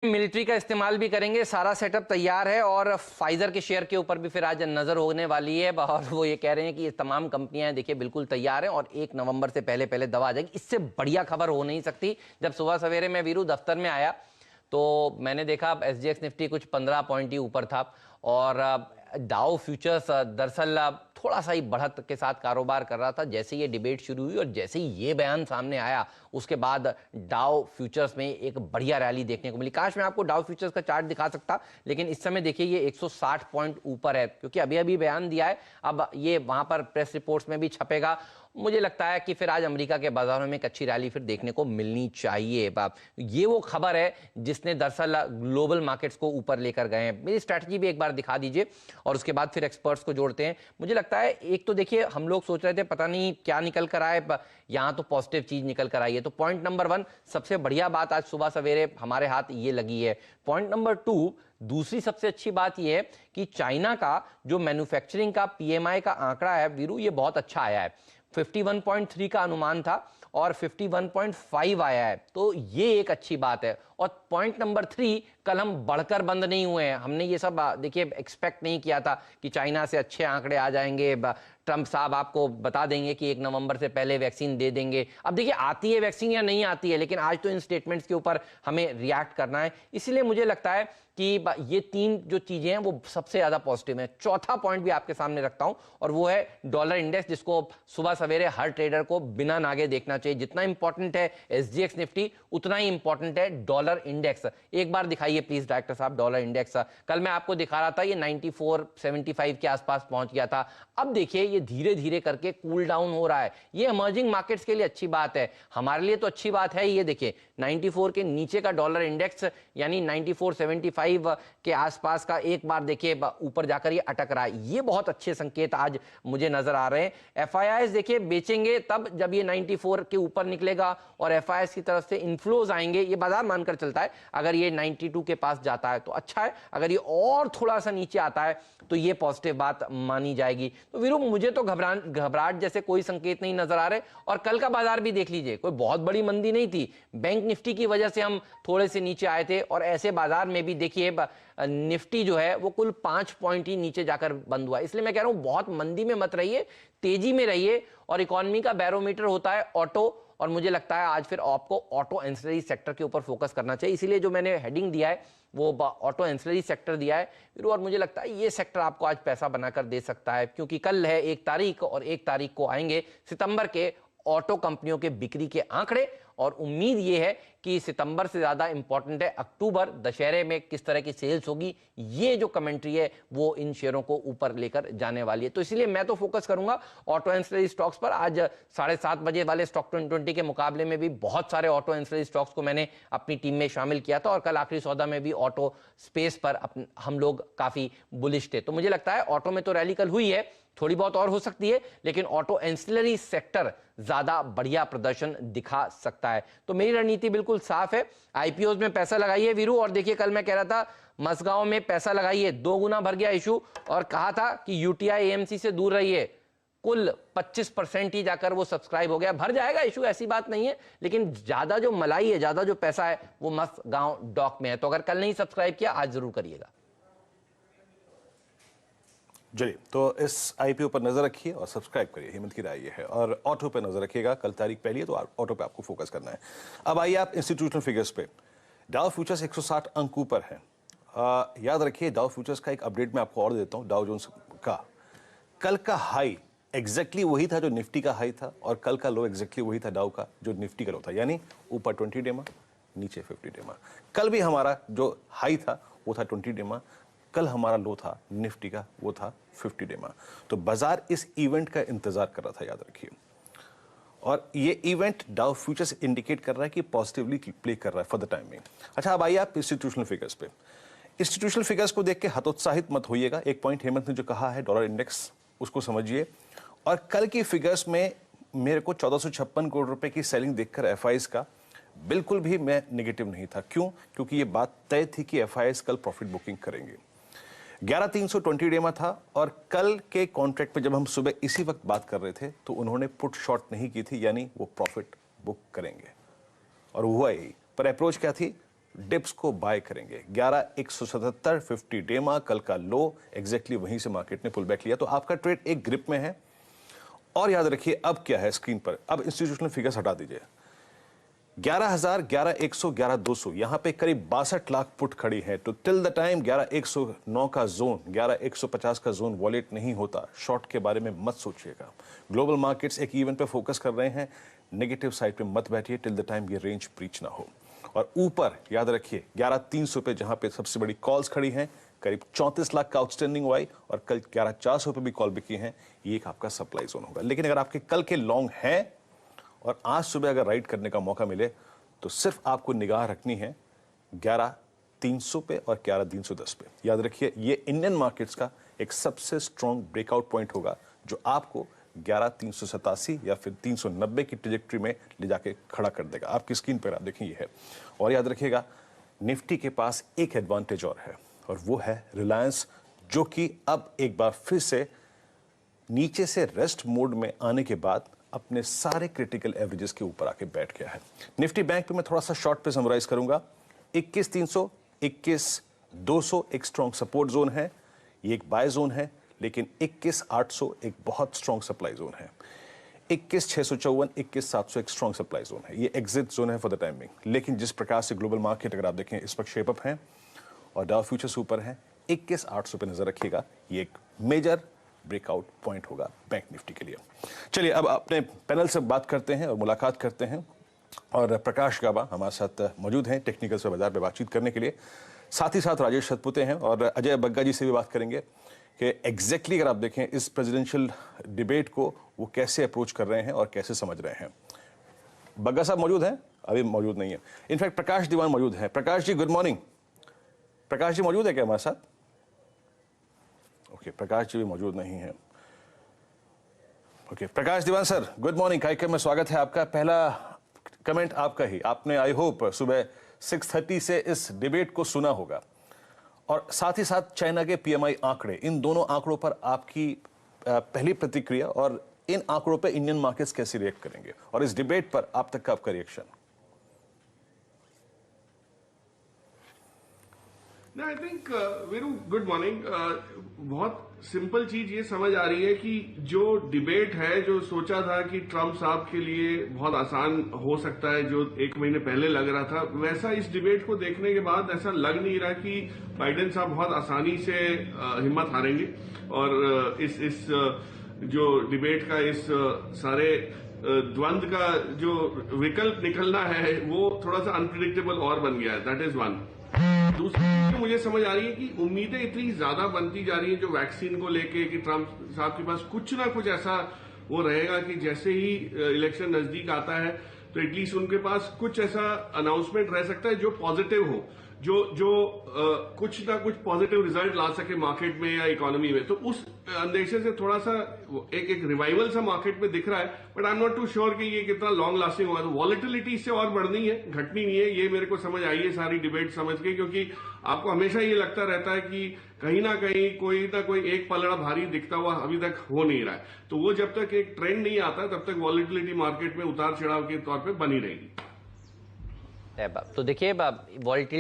Military का इस्तेमाल भी करेंगे, सारा सेटअप तैयार है और फाइजर के शेयर के ऊपर भी फिर आज नजर होने वाली है और वो ये कह रहे हैं कि ये तमाम कंपनियां देखिए बिल्कुल तैयार हैं और 1 नवंबर से पहले पहले दवा आ जाएगी। इससे बढ़िया खबर हो नहीं सकती। जब सुबह सवेरे मैं वीरू दफ्तर में आया तो मैंने देखा एसजीएक्स निफ्टी कुछ 15 पॉइंट ही ऊपर था और डाउ फ्यूचर्स दरअसल थोड़ा सा ही बढ़त के साथ कारोबार कर रहा था। जैसे ये डिबेट शुरू हुई और जैसे ही ये बयान सामने आया उसके बाद डाउ फ्यूचर्स में एक बढ़िया रैली देखने को मिली। काश मैं आपको डाउ फ्यूचर्स का चार्ट दिखा सकता, लेकिन इस समय देखिए ये 160 पॉइंट ऊपर है क्योंकि अभी अभी बयान दिया है। अब ये वहां पर प्रेस रिपोर्ट्स में भी छपेगा। मुझे लगता है कि फिर आज अमेरिका के बाजारों में एक अच्छी रैली फिर देखने को मिलनी चाहिए। ये वो खबर है जिसने दरअसल ग्लोबल मार्केट्स को ऊपर लेकर गए हैं। मेरी स्ट्रैटेजी भी एक बार दिखा दीजिए और उसके बाद फिर एक्सपर्ट्स को जोड़ते हैं। मुझे लगता है एक तो देखिए हम लोग सोच रहे थे पता नहीं क्या निकल कर आए, यहां तो पॉजिटिव चीज निकल कर आई है। तो पॉइंट नंबर 1 सबसे बढ़िया बात आज सुबह सवेरे हमारे हाथ ये लगी है। पॉइंट नंबर 2 दूसरी सबसे अच्छी बात यह है कि चाइना का जो मैन्युफैक्चरिंग का पीएमआई का आंकड़ा है वीरू, ये बहुत अच्छा आया है। 51.3 का अनुमान था और 51.5 आया है, तो ये एक अच्छी बात है। और पॉइंट नंबर 3 कल हम बढ़कर बंद नहीं हुए हैं। हमने ये सब देखिए एक्सपेक्ट नहीं किया था कि चाइना से अच्छे आंकड़े आ जाएंगे, ट्रंप साहब आपको बता देंगे कि 1 नवंबर से पहले वैक्सीन दे देंगे। अब देखिए आती है वैक्सीन या नहीं आती है, लेकिन आज तो इन स्टेटमेंट्स के ऊपर हमें रिएक्ट करना है। इसलिए मुझे लगता है कि ये 3 जो चीजें हैं वो सबसे ज्यादा पॉजिटिव हैं। चौथा पॉइंट भी आपके सामने रखता हूं और वो है डॉलर इंडेक्स, जिसको सुबह सवेरे हर ट्रेडर को बिना नागे देखना चाहिए। जितना इंपॉर्टेंट है एसजीएक्स निफ्टी उतना ही इंपॉर्टेंट है डॉलर इंडेक्स। एक बार दिखाइए प्लीज डायरेक्टर साहब डॉलर इंडेक्स। कल मैं आपको दिखा रहा था ये 94.75 के आसपास पहुंच गया था। अब देखिए ये धीरे धीरे करके कूल डाउन हो रहा है। ये इमर्जिंग मार्केट्स के लिए अच्छी बात है, हमारे लिए तो अच्छी बात है। ये देखिए 94 के नीचे का डॉलर इंडेक्स यानी 94.75 के आसपास का एक बार देखिए ऊपर जाकर ये अटक रहा है। ये बहुत अच्छे संकेत आज मुझे नजर आ रहे हैं। एफआईआईस देखिए बेचेंगे तब जब ये 94 के ऊपर निकलेगा और एफआईआईस की तरफ से इनफ्लोज आएंगे, ये बाजार मानकर चलता है। अगर ये 92 के पास जाता है तो अच्छा है, अगर ये और थोड़ा सा नीचे आता है तो ये पॉजिटिव बात मानी जाएगी। तो वीरू मुझे तो घबराहट जैसे कोई संकेत नहीं नजर आ रहे। और कल का बाजार भी देख लीजिए, कोई बहुत बड़ी मंदी नहीं थी। बैंक निफ्टी की वजह से हम थोड़े से नीचे आए थे और ऐसे बाजार में भी देखिए निफ्टी जो है वो कुल 5 पॉइंट ही नीचे जाकर बंद हुआ। इसलिए मैं कह रहा हूं बहुत मंदी में मत रहिए, तेजी में रहिए। और इकोनॉमी का बैरोमीटर होता है ऑटो, और मुझे लगता है आज फिर आपको ऑटो एंसिलरी सेक्टर के ऊपर फोकस करना चाहिए। इसीलिए जो मैंने हेडिंग दिया है वो ऑटो एंसिलरी सेक्टर दिया है। और मुझे लगता है ये सेक्टर आपको आज पैसा बनाकर दे सकता है, क्योंकि कल है 1 तारीख और 1 तारीख को आएंगे सितंबर के ऑटो कंपनियों के बिक्री के आंकड़े। और उम्मीद ये है कि सितंबर से ज्यादा इंपॉर्टेंट है अक्टूबर, दशहरे में किस तरह की सेल्स होगी। ये जो कमेंट्री है वो इन शेयरों को ऊपर लेकर जाने वाली है। तो इसलिए मैं तो फोकस करूंगा ऑटो एंसिलरी स्टॉक्स पर। आज 7:30 बजे वाले स्टॉक 2020 के मुकाबले में भी बहुत सारे ऑटो एंसिलरी स्टॉक्स को मैंने अपनी टीम में शामिल किया था और कल आखिरी सौदा में भी ऑटो स्पेस पर हम लोग काफी बुलिश थे। तो मुझे लगता है ऑटो में तो रैली कल हुई है, थोड़ी बहुत और हो सकती है, लेकिन ऑटो एंसिलरी सेक्टर ज्यादा बढ़िया प्रदर्शन दिखा सकता है। तो मेरी रणनीति बिल्कुल साफ है, आईपीओ में पैसा लगाइए वीरू। और देखिए कल मैं कह रहा था मसगांव में पैसा लगाइए, 2 गुना भर गया इशू, और कहा था कि यूटीआई एएमसी से दूर रहिए। कुल 25% ही जाकर वो सब्सक्राइब हो गया। भर जाएगा इशू, ऐसी बात नहीं है, लेकिन ज्यादा जो मलाई है, ज्यादा जो पैसा है वो मसगांव डॉक में है। तो अगर कल नहीं सब्सक्राइब किया आज जरूर करिएगा। चलिए, तो इस आईपीओ पर नजर रखिए और सब्सक्राइब करिए, हेमंत की राय ये है। और ऑटो पे नजर रखिएगा, कल तारीख पहली है तो ऑटो पे आपको फोकस करना है। अब आइए आप इंस्टीट्यूशनल फिगर्स पे। डाउ फ्यूचर्स 160 अंक ऊपर है। याद रखिए डाउ फ्यूचर्स का एक अपडेट मैं आपको और देता हूं। डाउ जोन्स का कल का हाई एग्जैक्टली वही था जो निफ्टी का हाई था, और कल का लो एग्जैक्टली वही था डाउ का जो निफ्टी का लो था, यानी ऊपर 20 डेमा नीचे 50 डेमा। कल भी हमारा जो हाई था वो था 20 डेमा, कल हमारा लो था निफ्टी का वो था 50 डेमा। तो बाजार इस इवेंट का इंतजार कर रहा था, याद रखिए। और ये इवेंट डाउ फ्यूचर्स इंडिकेट कर रहा है कि पॉजिटिवली प्ले कर रहा है फॉर द टाइम में। अच्छा, अब आइए आप इंस्टीट्यूशनल फिगर्स पे। इंस्टीट्यूशनल फिगर्स को देख के हतोत्साहित मत होइएगा। एक पॉइंट हेमंत ने जो कहा है डॉलर इंडेक्स, उसको समझिए। और कल की फिगर्स में मेरे को 1456 करोड़ रुपए की सेलिंग देखकर एफआईआईस का बिल्कुल भी मैं नेगेटिव नहीं था। क्यों? क्योंकि ये बात तय थी कि एफआईआईस कल प्रॉफिट बुकिंग करेंगे। 11320 डेमा था, और कल के कॉन्ट्रैक्ट पे जब हम सुबह इसी वक्त बात कर रहे थे तो उन्होंने पुट शॉर्ट नहीं की थी, यानी वो प्रॉफिट बुक करेंगे, और हुआ यही। पर अप्रोच क्या थी? डिप्स को बाय करेंगे। 11,177 50 डेमा कल का लो, एग्जैक्टली वहीं से मार्केट ने पुल बैक लिया, तो आपका ट्रेड एक ग्रिप में है। और याद रखिए अब क्या है स्क्रीन पर, अब इंस्टीट्यूशनल फिगर्स हटा दीजिए। 11,000, 11,100, 11,200 यहां पे करीब 62 लाख पुट खड़ी है। तो टिल द टाइम 11,109 का जोन, 11,150 का जोन वॉलेट नहीं होता, शॉर्ट के बारे में मत सोचिएगा। ग्लोबल मार्केट्स एक इवेंट पे फोकस कर रहे हैं, नेगेटिव साइड पे मत बैठिए टिल द टाइम ये रेंज ब्रीच ना हो। और ऊपर याद रखिए 11,300 पे जहां पे सबसे बड़ी कॉल्स खड़ी हैं, करीब 34 लाख का आउटस्टैंडिंग हुआ और कल 11,400 पे भी कॉल बिकी है, ये एक आपका सप्लाई जोन होगा। लेकिन अगर आपके कल के लॉन्ग हैं और आज सुबह अगर राइड करने का मौका मिले तो सिर्फ आपको निगाह रखनी है 11,300 पे और 11,310 पे। याद रखिए ये इंडियन मार्केट्स का एक सबसे स्ट्रॉन्ग ब्रेकआउट पॉइंट होगा जो आपको 11,387 या फिर 390 की ट्रेजेक्ट्री में ले जाके खड़ा कर देगा। आपकी स्क्रीन पर आप देखें ये है। और याद रखिएगा निफ्टी के पास एक एडवांटेज और है और वो है रिलायंस, जो कि अब एक बार फिर से नीचे से रेस्ट मोड में आने के बाद अपने सारे क्रिटिकल एवरेजेस के ऊपर आके बैठ गया है। निफ्टी बैंक पे मैं थोड़ा सा शॉर्ट पे समराइज करूंगा। 21,300, 21,200 एक स्ट्रॉन्ग सपोर्ट जोन है, ये एक बाय जोन है। लेकिन 21,800 एक बहुत स्ट्रॉन्ग सप्लाई जोन है। 21,654, 21,700 एक स्ट्रॉन्ग सप्लाई जोन है, ये एग्जिट जोन है फॉर द टाइमिंग। लेकिन जिस प्रकार से ग्लोबल मार्केट अगर आप देखें इस वक्त शेप अप है और डाउ फ्यूचर्स ऊपर है, 21,800 पे नजर रखिएगा, ये एक मेजर ब्रेकआउट पॉइंट होगा बैंक निफ्टी के लिए। चलिए अब अपने पैनल से बात करते हैं और मुलाकात करते हैं। और प्रकाश गाबा हमारे साथ मौजूद हैं टेक्निकल से बाजार पे बातचीत करने के लिए। साथ ही साथ राजेश सतपुते हैं और अजय बग्गा जी से भी बात करेंगे कि एग्जैक्टली अगर आप देखें इस प्रेसिडेंशियल डिबेट को वो कैसे अप्रोच कर रहे हैं और कैसे समझ रहे हैं। बग्गा साहब मौजूद हैं? अभी मौजूद नहीं है। इनफैक्ट प्रकाश दीवान मौजूद हैं। Prakash ji good morning. प्रकाश जी मौजूद है क्या हमारे साथ? ओके, प्रकाश जी भी मौजूद नहीं है। ओके, प्रकाश दीवान सर गुड मॉर्निंग, कार्यक्रम में स्वागत है आपका। पहला कमेंट आपका ही, आपने आई होप सुबह 6:30 से इस डिबेट को सुना होगा और साथ ही साथ चाइना के पीएमआई आंकड़े, इन दोनों आंकड़ों पर आपकी पहली प्रतिक्रिया और इन आंकड़ों पर इंडियन मार्केट्स कैसे रिएक्ट करेंगे और इस डिबेट पर आप तक का आपका reaction? I think Veeru good morning. बहुत सिंपल चीज ये समझ आ रही है कि जो डिबेट है, जो सोचा था कि ट्रंप साहब के लिए बहुत आसान हो सकता है, जो एक महीने पहले लग रहा था, वैसा इस डिबेट को देखने के बाद ऐसा लग नहीं रहा कि बाइडेन साहब बहुत आसानी से हिम्मत हारेंगे। और इस जो डिबेट का इस सारे द्वंद्व का जो विकल्प निकलना है वो थोड़ा सा अनप्रिडिक्टेबल और बन गया है। That is one. दूसरी चीज मुझे समझ आ रही है कि उम्मीदें इतनी ज्यादा बनती जा रही हैं जो वैक्सीन को लेके कि ट्रंप साहब के पास कुछ ना कुछ ऐसा वो रहेगा कि जैसे ही इलेक्शन नजदीक आता है तो एटलीस्ट उनके पास कुछ ऐसा अनाउंसमेंट रह सकता है जो पॉजिटिव हो, जो कुछ ना कुछ पॉजिटिव रिजल्ट ला सके मार्केट में या इकोनॉमी में। तो उस अंदेशे से थोड़ा सा एक रिवाइवल सा मार्केट में दिख रहा है, but I am not too sure कि ये कितना लॉन्ग लास्टिंग होगा। तो वॉलेटिलिटी इससे और बढ़नी है, घटनी नहीं है, ये मेरे को समझ आई है सारी डिबेट समझ के। क्योंकि आपको हमेशा ये लगता रहता है कि कहीं ना कोई एक पलड़ा भारी दिखता हुआ अभी तक हो नहीं रहा है। तो वो जब तक एक ट्रेंड नहीं आता तब तक वॉलेटिलिटी मार्केट में उतार चढ़ाव के तौर पर बनी रहेगी। तो देखिए वॉलेटिलिटी